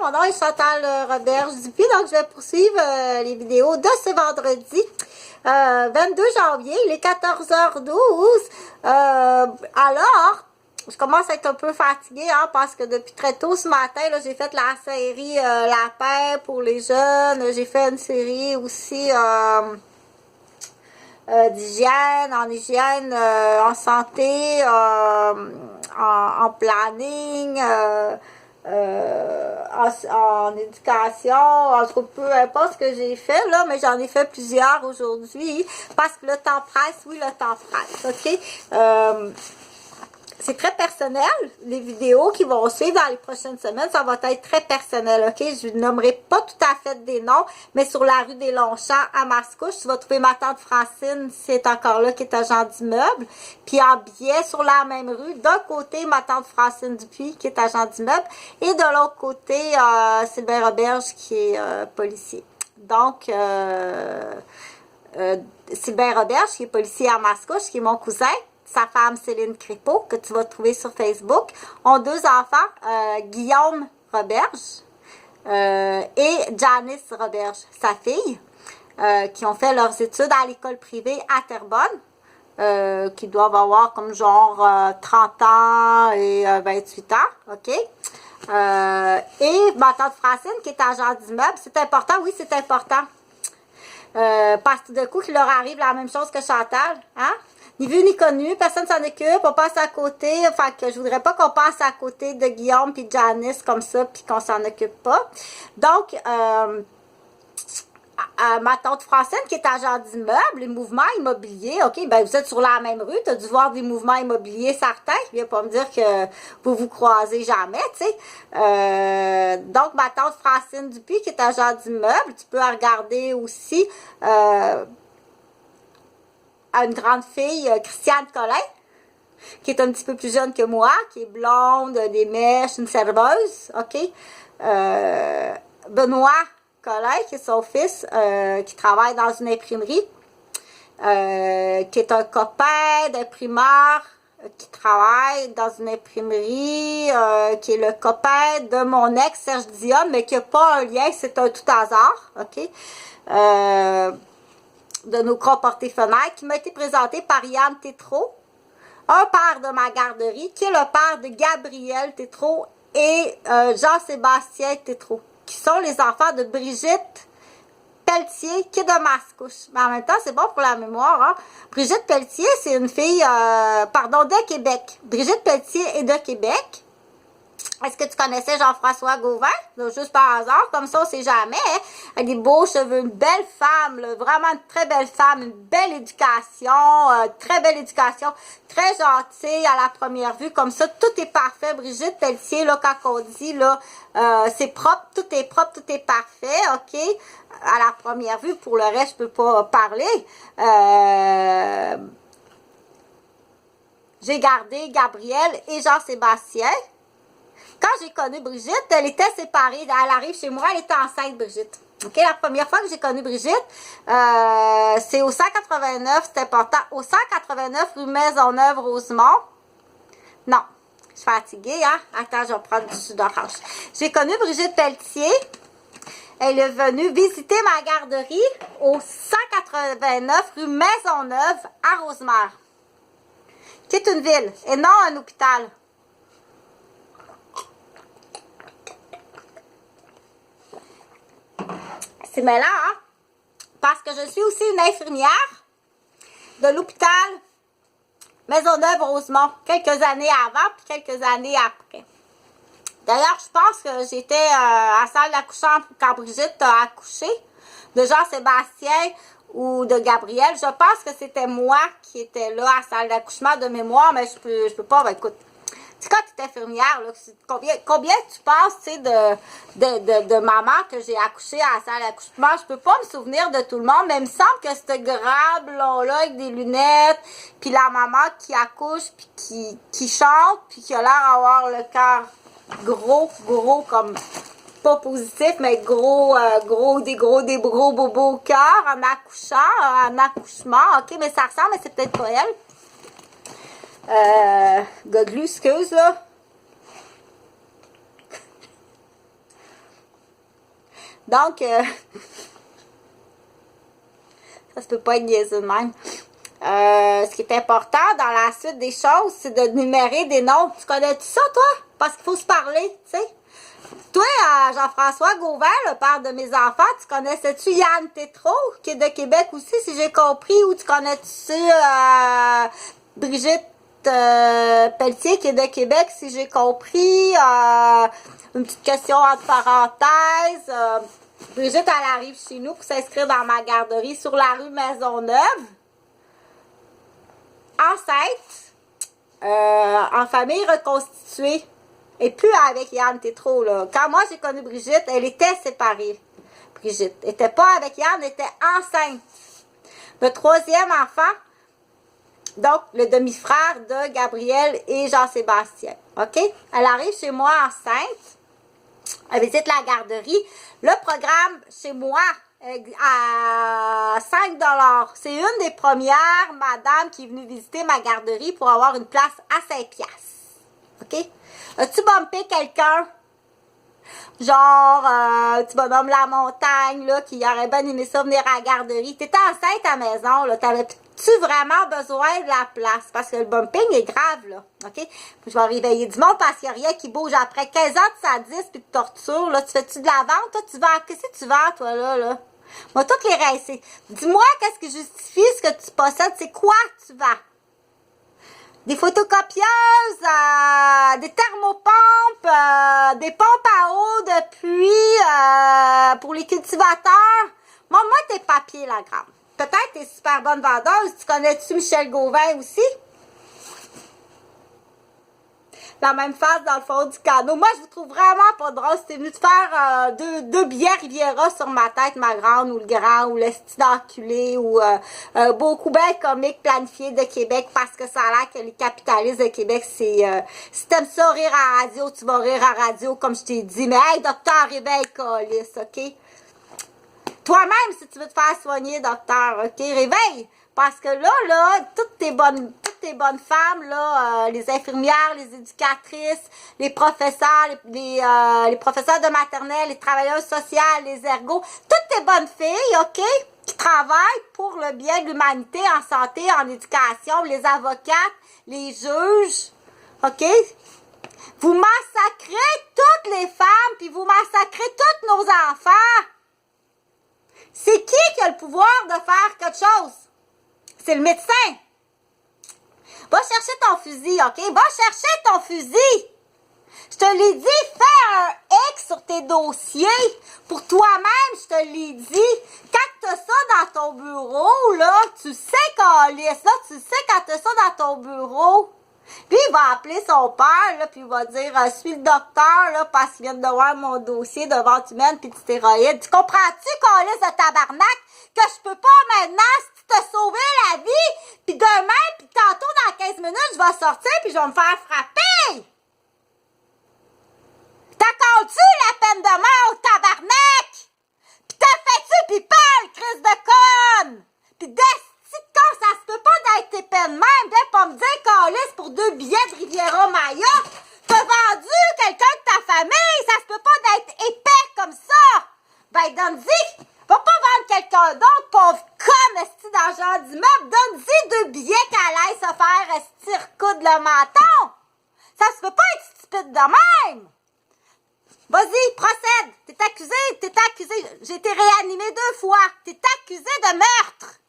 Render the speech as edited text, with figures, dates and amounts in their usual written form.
mon nom est Chantal Roberge Dupuis, donc je vais poursuivre les vidéos de ce vendredi 22 janvier, il est 14h12. Alors, je commence à être un peu fatiguée hein, parce que depuis très tôt ce matin, j'ai fait la série La paix pour les jeunes, j'ai fait une série aussi d'hygiène, en hygiène, en santé, en planning, en éducation, en tout cas, peu importe ce que j'ai fait, là, mais j'en ai fait plusieurs aujourd'hui, parce que le temps presse, oui, le temps presse, ok? C'est très personnel, les vidéos qui vont suivre dans les prochaines semaines, ça va être très personnel, ok? Je ne nommerai pas tout à fait des noms, mais sur la rue des Longchamps à Mascouche, tu vas trouver ma tante Francine, c'est encore là, qui est agent d'immeuble. Puis en biais, sur la même rue, d'un côté, ma tante Francine Dupuis, qui est agent d'immeuble, et de l'autre côté, Sylvain Roberge, qui est policier. Donc, Sylvain Roberge, qui est policier à Mascouche, qui est mon cousin, sa femme Céline Crépeau, que tu vas trouver sur Facebook, ont deux enfants, Guillaume Roberge et Janice Roberge, sa fille, qui ont fait leurs études à l'école privée à Terrebonne, qui doivent avoir comme genre 30 ans et 28 ans, ok? Et ma tante Francine, qui est agent d'immeuble, c'est important, oui, c'est important. Parce que tout d'un coup, qu'il leur arrive la même chose que Chantal, hein? Ni vu ni connu, personne s'en occupe, on passe à côté, enfin que je voudrais pas qu'on passe à côté de Guillaume puis Janice comme ça, puis qu'on s'en occupe pas. Donc, ma tante Francine, qui est agent d'immeuble, les mouvements immobiliers, ok, ben vous êtes sur la même rue, tu as dû voir des mouvements immobiliers certains, viens pas me dire que vous vous croisez jamais, tu sais. Donc, ma tante Francine Dupuis, qui est agent d'immeuble, tu peux regarder aussi une grande fille, Christiane Collin, qui est un petit peu plus jeune que moi, qui est blonde, des mèches, une serveuse, ok. Benoît Collin, qui est son fils, qui travaille dans une imprimerie, qui est un copain d'imprimeur, qui travaille dans une imprimerie, qui est le copain de mon ex Serge Dion, mais qui n'a pas un lien, c'est un tout hasard, ok. De nos comportés fenêtres, qui m'a été présenté par Yann Tétrault, un père de ma garderie, qui est le père de Gabriel Tétrault et Jean-Sébastien Tétrault, qui sont les enfants de Brigitte Pelletier, qui est de Mascouche. Mais en même temps, c'est bon pour la mémoire. Hein? Brigitte Pelletier, c'est une fille, de Québec. Brigitte Pelletier est de Québec. Est-ce que tu connaissais Jean-François Gauvin? Juste par hasard, comme ça, on sait jamais. Hein? Avec des beaux cheveux, une belle femme, là, vraiment une très belle femme, une belle éducation, très gentille à la première vue. Comme ça, tout est parfait. Brigitte Pelletier, là, quand on dit, là, c'est propre, tout est parfait, ok? À la première vue, pour le reste, je peux pas parler. J'ai gardé Gabriel et Jean-Sébastien. Quand j'ai connu Brigitte, elle était séparée. Elle arrive chez moi, elle était enceinte, Brigitte. OK, la première fois que j'ai connu Brigitte, c'est au 189, c'est important, au 189 rue Maisonneuve-Rosemont. Non, je suis fatiguée, hein? Attends, je vais prendre du jus d'orange. J'ai connu Brigitte Pelletier. Elle est venue visiter ma garderie au 189 rue Maisonneuve à Rosemère, qui est une ville et non un hôpital. C'est mêlant, hein? Parce que je suis aussi une infirmière de l'hôpital Maisonneuve-Rosemont, quelques années avant puis quelques années après. D'ailleurs, je pense que j'étais à la salle d'accouchement quand Brigitte a accouché de Jean-Sébastien ou de Gabriel. Je pense que c'était moi qui étais là à la salle d'accouchement de mémoire, mais je peux pas, ben écoute. C'est quand tu es infirmière, là, combien tu penses, tu sais, de maman que j'ai accouché à la salle d'accouchement? Je peux pas me souvenir de tout le monde, mais il me semble que c'était grave blond-là avec des lunettes, puis la maman qui accouche, puis qui chante, puis qui a l'air d'avoir le cœur gros, comme, pas positif, mais des gros bobos au cœur en accouchement, ok, mais ça ressemble, mais c'est peut-être pas elle. Godelu, excuse, là. Donc, ça se peut pas être niaiseux de même. Ce qui est important dans la suite des choses, c'est de numérer des noms. Tu connais-tu ça, toi? Parce qu'il faut se parler, tu sais. Toi, Jean-François Gauvin, le père de mes enfants, tu connaissais-tu Yann Tétrault, qui est de Québec aussi, si j'ai compris, ou tu connais-tu Brigitte Pelletier, qui est de Québec, si j'ai compris? Une petite question entre parenthèses. Brigitte, elle arrive chez nous pour s'inscrire dans ma garderie sur la rue Maisonneuve. Enceinte, en famille reconstituée. Et plus avec Yann Tétrault, là. Quand moi j'ai connu Brigitte, elle était séparée. Brigitte était pas avec Yann, elle était enceinte. Le troisième enfant, donc le demi-frère de Gabriel et Jean-Sébastien. OK? Elle arrive chez moi enceinte. Elle visite la garderie. Le programme chez moi à 5 $. C'est une des premières madames qui est venue visiter ma garderie pour avoir une place à 5 $. OK? As-tu bumpé quelqu'un? Genre, tu bonhomme La Montagne, là, qui aurait bien aimé ça venir à la garderie. T'étais enceinte à la maison, là. T'avais-tu vraiment besoin de la place? Parce que le bumping est grave, là. OK? Je vais réveiller du monde parce qu'il n'y a rien qui bouge. Après 15 ans de sadisme et de torture, là, tu fais-tu de la vente? Toi, tu vends. Qu'est-ce que tu vends, toi, là? Moi, toutes les rincer. Dis-moi, qu'est-ce qui justifie ce que tu possèdes? C'est quoi tu vends? Des photocopieuses, des thermopompes, des pompes à eau de pluie pour les cultivateurs. Moi, tes papiers, la grande. Peut-être t'es super bonne vendeuse. Tu connais-tu Michel Gauvin aussi? La même face dans le fond du canot. Moi, je vous trouve vraiment pas drôle. Si t'es venu te faire deux billets Riviera sur ma tête, ma grande, ou le grand, ou le style d'enculé, ou beaucoup bien comique planifié de Québec, parce que ça a l'air que les capitalistes de Québec, c'est... si t'aimes ça rire à radio, tu vas rire à radio, comme je t'ai dit. Mais hey, docteur, réveille, câlisse, OK? Toi-même, si tu veux te faire soigner, docteur, OK? Réveille! Parce que là, toutes tes bonnes femmes, là, les infirmières, les éducatrices, les professeurs, les professeurs de maternelle, les travailleuses sociales, les ergots, toutes tes bonnes filles, OK, qui travaillent pour le bien de l'humanité en santé, en éducation, les avocates, les juges, OK? Vous massacrez toutes les femmes, puis vous massacrez tous nos enfants. C'est qui a le pouvoir de faire quelque chose? C'est le médecin. Va chercher ton fusil, OK? Va chercher ton fusil. Je te l'ai dit, fais un X sur tes dossiers. Pour toi-même, je te l'ai dit. Quand tu as ça dans ton bureau, là, tu sais câlisse, là, tu sais quand tu as ça dans ton bureau. Puis il va appeler son père, là, puis il va dire « suis le docteur, là, parce qu'il vient de voir mon dossier de vente humaine puis de stéroïdes. » Tu comprends-tu, câlisse de tabarnak, que je peux pas maintenant te sauver la vie, puis demain, puis tantôt dans 15 minutes, je vais sortir puis je vais me faire frapper! T'accordes-tu la peine de mort, tabarnak? Pis t'as fait-tu pis parle, crise de conne? Pis d'esti de con, ça se peut pas d'être tes peines même. Viens pas me dire, câlisse, pour 2 billets de Riviera Maya. T'as vendu quelqu'un de ta famille. Ça se peut pas d'être épais comme ça. Ben, donne-y. Va pas vendre quelqu'un d'autre, pauvre conne, esti d'argent d'immeuble. Donne-y 2 billets qu'elle aille se faire esti recoudre le menton. Ça se peut pas être stupide de même. Vas-y, procède. T'es accusé. J'ai été réanimée 2 fois. T'es accusé de meurtre.